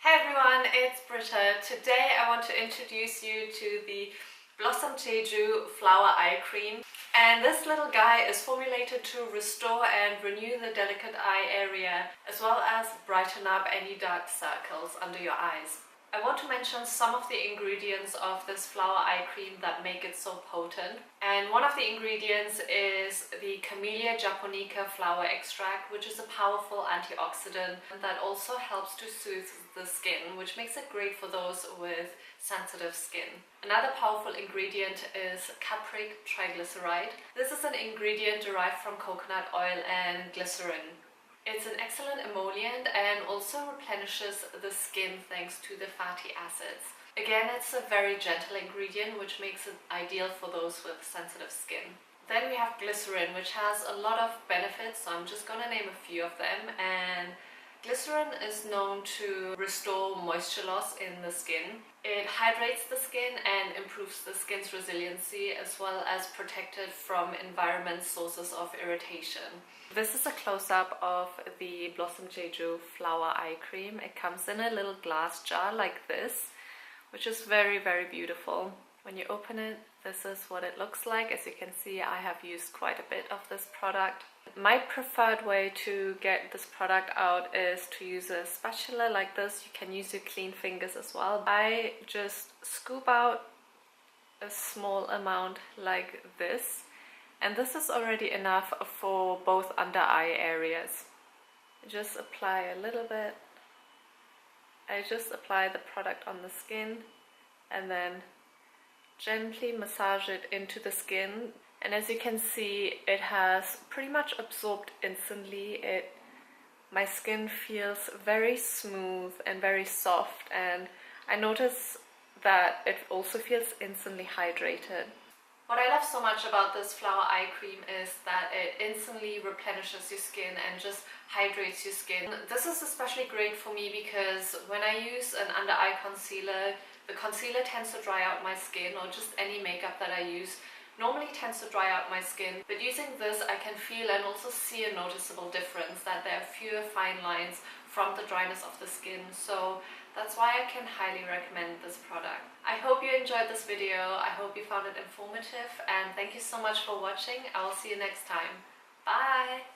Hey everyone, it's Britta. Today I want to introduce you to the Blossom Jeju Flower Eye Cream. And this little guy is formulated to restore and renew the delicate eye area, as well as brighten up any dark circles under your eyes. I want to mention some of the ingredients of this flower eye cream that make it so potent. And one of the ingredients is the Camellia japonica flower extract, which is a powerful antioxidant that also helps to soothe the skin, which makes it great for those with sensitive skin. Another powerful ingredient is capric triglyceride. This is an ingredient derived from coconut oil and glycerin. It's an excellent emollient and also replenishes the skin thanks to the fatty acids. Again, it's a very gentle ingredient, which makes it ideal for those with sensitive skin. Then we have glycerin, which has a lot of benefits, so I'm just gonna name a few of them. And glycerin is known to restore moisture loss in the skin. It hydrates the skin and improves the skin's resiliency, as well as protect it from environment sources of irritation. This is a close-up of the Blossom Jeju Flower Eye Cream. It comes in a little glass jar like this, which is very, very beautiful. When you open it, this is what it looks like. As you can see, I have used quite a bit of this product. My preferred way to get this product out is to use a spatula like this. You can use your clean fingers as well. I just scoop out a small amount like this, and this is already enough for both under eye areas. Just apply a little bit. I just apply the product on the skin and then gently massage it into the skin. And as you can see, it has pretty much absorbed instantly. My skin feels very smooth and very soft, and I notice that it also feels instantly hydrated. What I love so much about this flower eye cream is that it instantly replenishes your skin and just hydrates your skin. This is especially great for me because when I use an under eye concealer, the concealer tends to dry out my skin, or just any makeup that I use normally tends to dry out my skin. But using this, I can feel and also see a noticeable difference, that there are fewer fine lines from the dryness of the skin. So that's why I can highly recommend this product. I hope you enjoyed this video. I hope you found it informative, and thank you so much for watching. I will see you next time. Bye!